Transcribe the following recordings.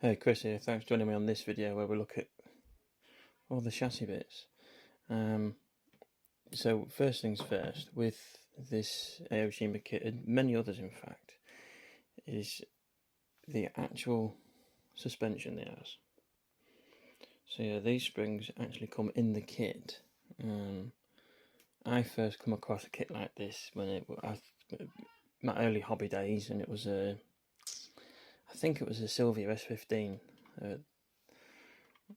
Hey, Chris here. Thanks for joining me on this video where we look at all the chassis bits. So first things first, with this Aoshima kit and many others in fact, is the actual suspension it has. So yeah, these springs actually come in the kit. I first come across a kit like this when my early hobby days, and it was I think it was a Sylvia S15.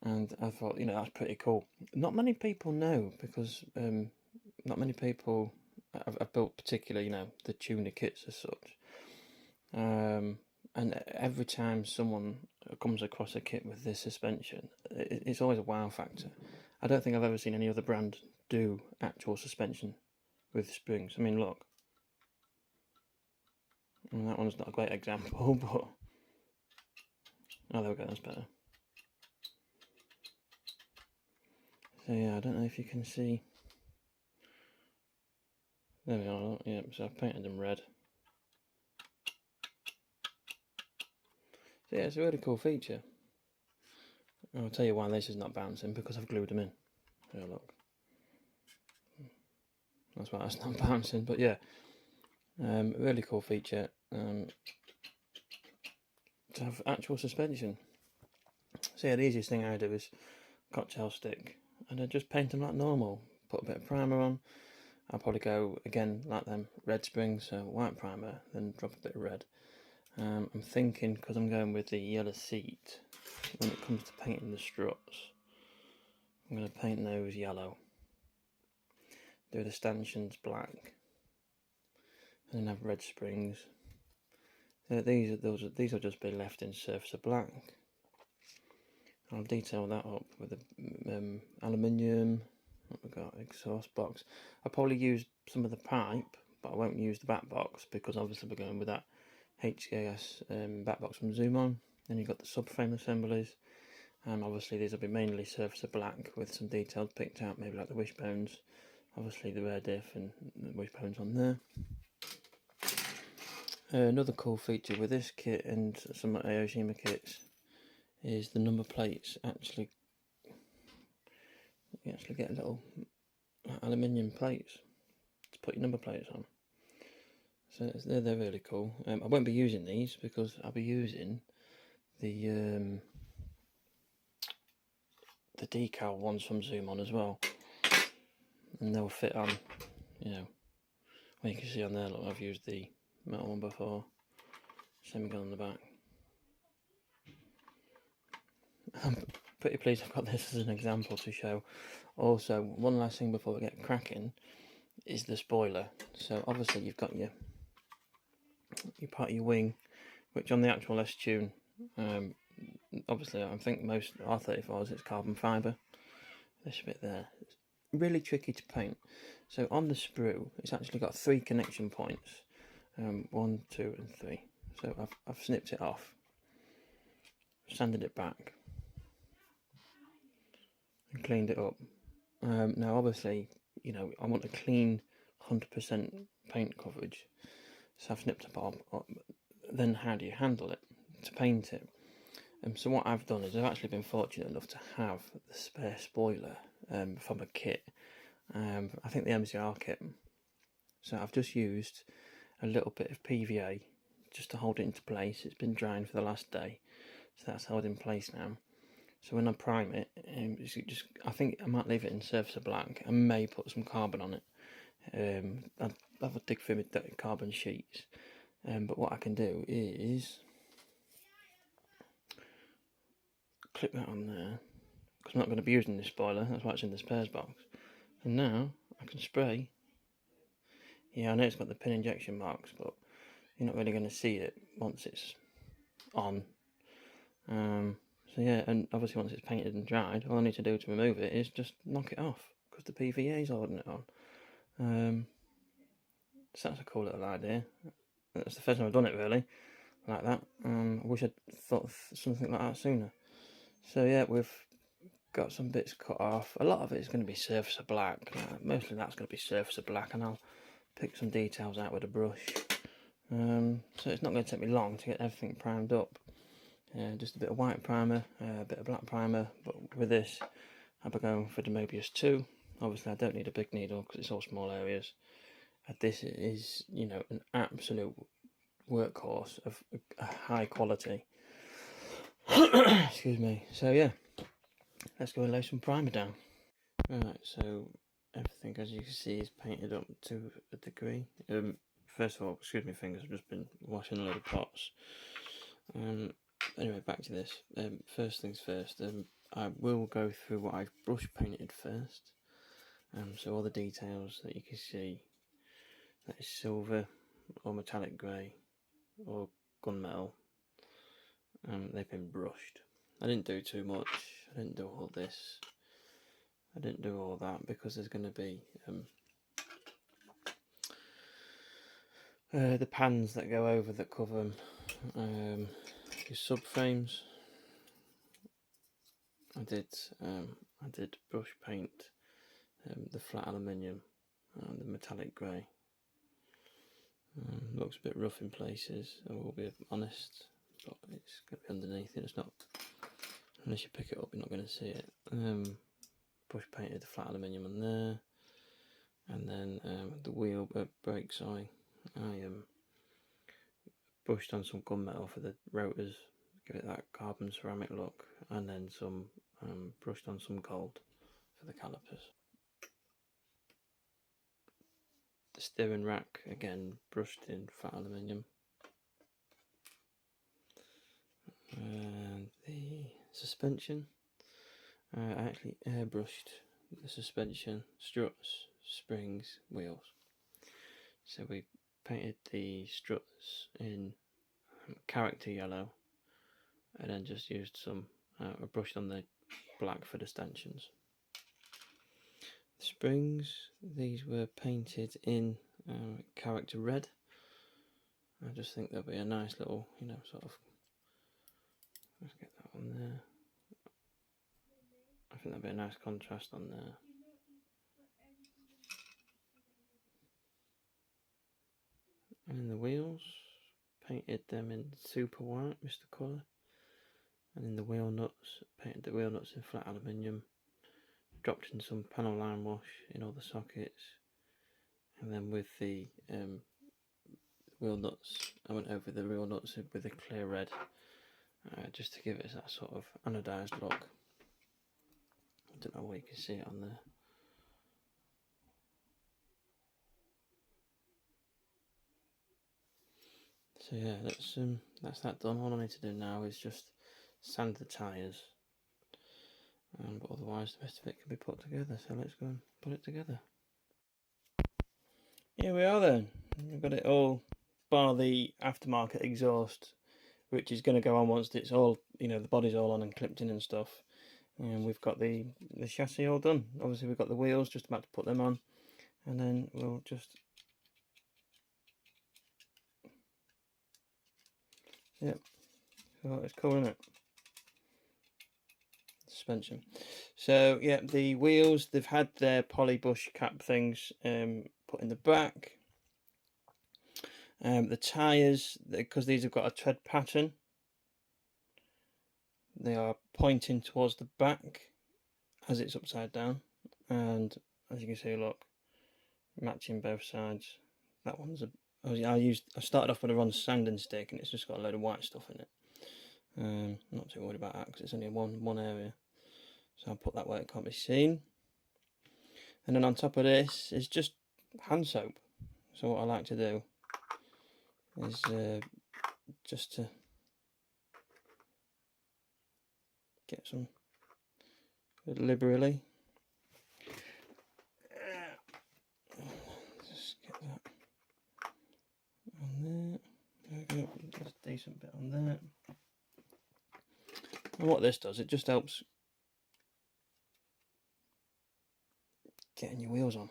And I thought, that's pretty cool. Not many people know, because not many people have built particularly, the tuner kits as such. And every time someone comes across a kit with this suspension, it's always a wow factor. I don't think I've ever seen any other brand do actual suspension with springs. I mean, look. And that one's not a great example, but... Oh, there we go, that's better. So yeah, I don't know if you can see. There we are, yeah, so I've painted them red. So yeah, it's a really cool feature. I'll tell you why this is not bouncing, because I've glued them in. Yeah, look. That's why it's not bouncing, but yeah. Really cool feature. To have actual suspension. So yeah, the easiest thing I do is cocktail stick, and I just paint them like normal. Put a bit of primer on. I'll probably go, again, like them, red springs, so white primer, then drop a bit of red. I'm thinking, because I'm going with the yellow seat, when it comes to painting the struts, I'm going to paint those yellow, do the stanchions black, and then have red springs. These will just be left in surface of black. I'll detail that up with the aluminium. What we got? Exhaust box. I'll probably use some of the pipe, but I won't use the back box, because obviously we're going with that HKS back box from Zoomon. Then you've got the subframe assemblies, and obviously these will be mainly surface of black with some details picked out, maybe like the wishbones, obviously the rear diff and the wishbones on there. Another cool feature with this kit and some Aoshima kits is the number plates. You actually get little aluminium plates to put your number plates on. So they're really cool. I won't be using these, because I'll be using the decal ones from Zoomon as well, and they'll fit on. Well, you can see on there, look, I've used the metal one before. Same gun on the back. I'm pretty pleased I've got this as an example to show. Also, one last thing before we get cracking is the spoiler. So obviously you've got your part of your wing, which on the actual S-Tune, obviously I think most R34s it's carbon fibre. This bit there, it's really tricky to paint. So on the sprue, it's actually got 3 connection points, 1, 2 and 3. So I've snipped it off, sanded it back, and cleaned it up. Now obviously, I want a clean 100% paint coverage, so I've snipped it off. Then how do you handle it to paint it? So what I've done is I've actually been fortunate enough to have the spare spoiler from a kit. I think the MCR kit. So I've just used a little bit of PVA just to hold it into place. It's been drying for the last day, so that's held in place now. So when I prime it, I think I might leave it in surface of black. I may put some carbon on it. I'll have a dig through my carbon sheets. But what I can do is clip that on there, because I'm not going to be using this spoiler. That's why it's in the spares box. And now I can spray. Yeah, I know it's got the pin injection marks, but you're not really going to see it once it's on. So yeah, and obviously once it's painted and dried, all I need to do to remove it is just knock it off, because the PVA is holding it on. So that's a cool little idea. That's the first time I've done it really, like that. I wish I'd thought of something like that sooner. So yeah, we've got some bits cut off. A lot of it is going to be surface of black. Mostly that's going to be surface of black, and I'll pick some details out with a brush. So it's not going to take me long to get everything primed up. Just a bit of white primer, a bit of black primer, but with this I'll be going for the Mobius 2. Obviously I don't need a big needle because it's all small areas. And this is, you know, an absolute workhorse of high quality. Excuse me. So yeah, let's go and lay some primer down. Right, so everything, as you can see, is painted up to a degree. First of all, excuse me fingers, I've just been washing a load of pots. Anyway, back to this. First things first, I will go through what I've brush painted first. So all the details that you can see, that is silver or metallic grey or gunmetal, they've been brushed. I didn't do too much, I didn't do all this, I didn't do all that because there's going to be the pans that go over that cover your subframes. I did brush paint the flat aluminium and the metallic grey. Looks a bit rough in places, I will be honest, but it's going to be underneath it. It's not, unless you pick it up, you're not going to see it. Brush painted the flat aluminium on there, and then the wheel brakes. I brushed on some gunmetal for the rotors, give it that carbon ceramic look, and then some brushed on some gold for the calipers. The steering rack, again brushed in flat aluminium, and the suspension, I actually airbrushed the suspension, struts, springs, wheels. So we painted the struts in character yellow, and then just used some, I brushed on the black for the stanchions. The springs, these were painted in character red. I just think there'll be a nice little, you know, sort of, let's get that on there. I think there'll be a nice contrast on there. And in the wheels, painted them in super white, Mr. Colour. And in the wheel nuts, painted the wheel nuts in flat aluminium. Dropped in some panel line wash in all the sockets. And then with the wheel nuts, I went over the wheel nuts with a clear red, just to give it that sort of anodised look. I don't know where you can see it on there. So yeah, that's that done. All I need to do now is just sand the tyres, but otherwise the rest of it can be put together. So let's go and put it together. Here we are then. We've got it all, bar the aftermarket exhaust, which is going to go on once it's all, you know, the body's all on and clipped in and stuff. And we've got the chassis all done. Obviously we've got the wheels, just about to put them on, and then we'll just, yep, so it's cool, isn't it? Suspension. So yeah, the wheels, they've had their polybush cap things put in the back. The tyres, because these have got a tread pattern, they are pointing towards the back as it's upside down, and as you can see, look, matching both sides. That one's I started off with a Ron sanding stick, and it's just got a load of white stuff in it. I'm not too worried about that because it's only one area, so I'll put that where it can't be seen. And then on top of this is just hand soap. So what I like to do is just to get some liberally. Just get that on there. There we go. There's a decent bit on there. And what this does, it just helps getting your wheels on.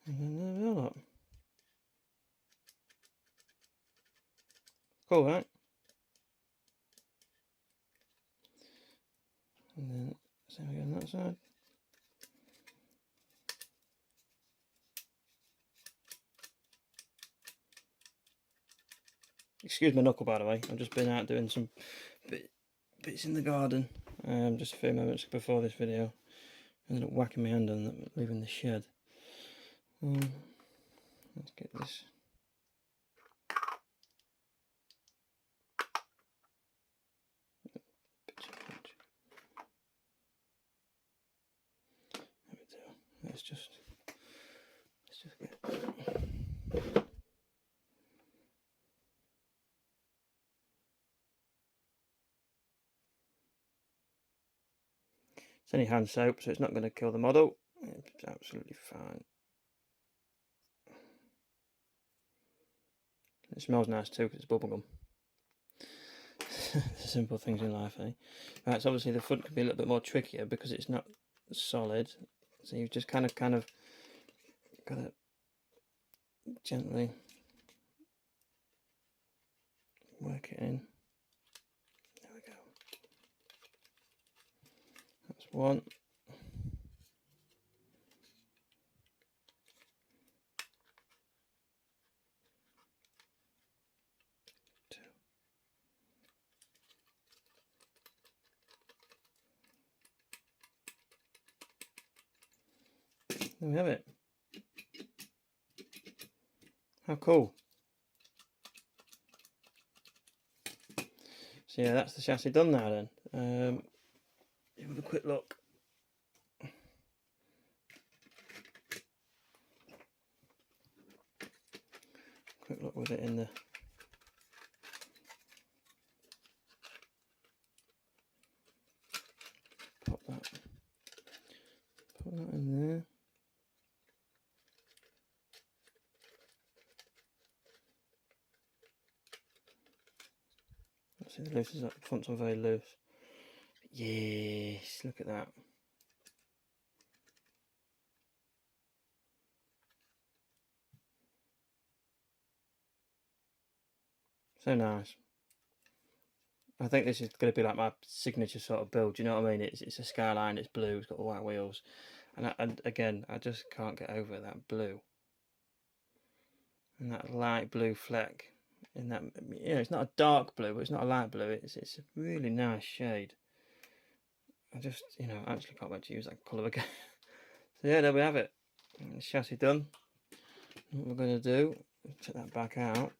And then there we are. Cool, right? And then side. Excuse my knuckle, by the way. I've just been out doing some bits in the garden just a few moments before this video. I ended up whacking my hand on that, leaving the shed. Let's get this. There we go. Let's just get. It's only hand soap, so it's not going to kill the model. It's absolutely fine. It smells nice too because it's bubblegum. The simple things in life, eh? Right, so obviously the front can be a little bit more trickier because it's not solid. So you've just kind of got to gently work it in. There we go. That's one. Two. There we have it. How cool. So yeah, that's the chassis done now then. Have a quick look. Quick look with it in the put that in there. See, the loose is up, the front's all very loose. Yes, look at that. So nice. I think this is going to be like my signature sort of build. Do you know what I mean? It's a Skyline. It's blue. It's got the white wheels, and again, I just can't get over that blue and that light blue fleck. In that, it's not a dark blue, but it's not a light blue. It's a really nice shade. I just, actually can't wait to use that colour again. So yeah, there we have it. The chassis done. What we're going to do is take that back out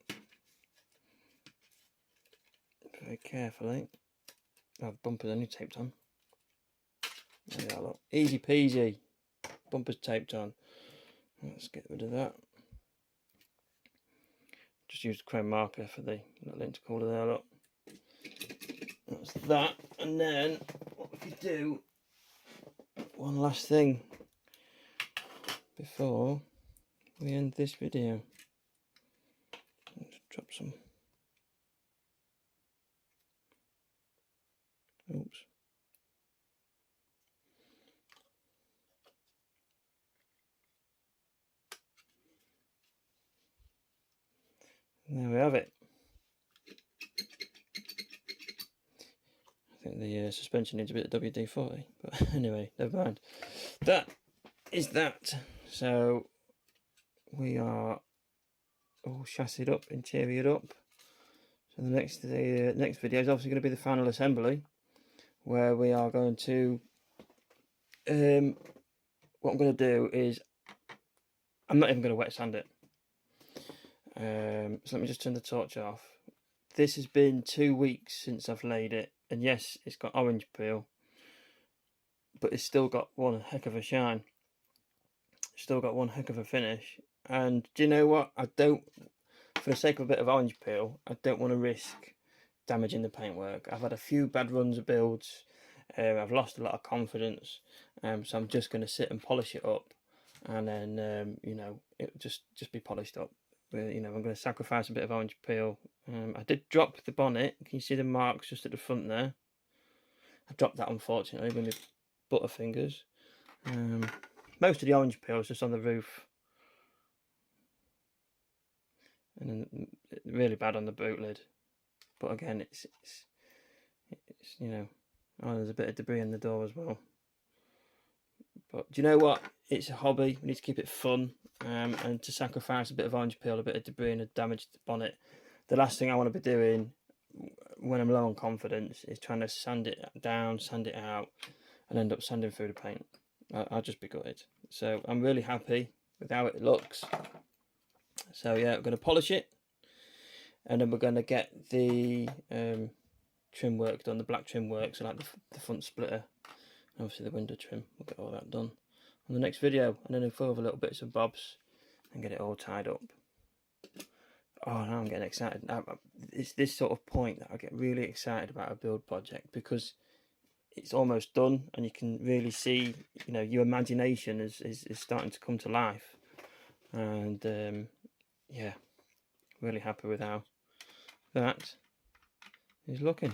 very carefully. Oh, the bumper's only taped on. There we are, look. Easy peasy. Bumper's taped on. Let's get rid of that. Just use the chrome marker for the little intercooler there, look. That's that. And then what we could do, one last thing before we end this video. Let's drop some. Oops. And there we have it. I think the suspension needs a bit of WD-40, but anyway, never mind. That is that. So we are all chassied up, interior up. So the next video is obviously going to be the final assembly, where we are going to. What I'm going to do is, I'm not even going to wet sand it. So let me just turn the torch off. This has been 2 weeks since I've laid it, and yes, it's got orange peel, but it's still got one heck of a shine. Still got one heck of a finish. And do you know what? I don't, for the sake of a bit of orange peel, I don't want to risk damaging the paintwork. I've had a few bad runs of builds. I've lost a lot of confidence. So I'm just going to sit and polish it up, and then it'll just be polished up. I'm going to sacrifice a bit of orange peel. I did drop the bonnet. Can you see the marks just at the front there? I dropped that, unfortunately, with my butterfingers. Most of the orange peel is just on the roof, and then really bad on the boot lid. But again, it's there's a bit of debris in the door as well. But do you know what? It's a hobby. We need to keep it fun, and to sacrifice a bit of orange peel, a bit of debris, and a damaged bonnet. The last thing I want to be doing when I'm low on confidence is trying to sand it down, sand it out, and end up sanding through the paint. I'll just be gutted. So I'm really happy with how it looks. So yeah, we're going to polish it, and then we're going to get the trim work done, the black trim work, so like the front splitter, and obviously the window trim. We'll get all that done on the next video, and then a few other little bits and bobs, and get it all tied up. Oh, now I'm getting excited. It's this sort of point that I get really excited about a build project, because it's almost done, and you can really see, you know, your imagination is starting to come to life. And yeah, really happy with how that is looking.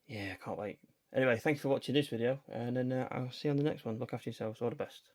Yeah, I can't wait. Anyway, thanks for watching this video, and then I'll see you on the next one. Look after yourselves. All the best.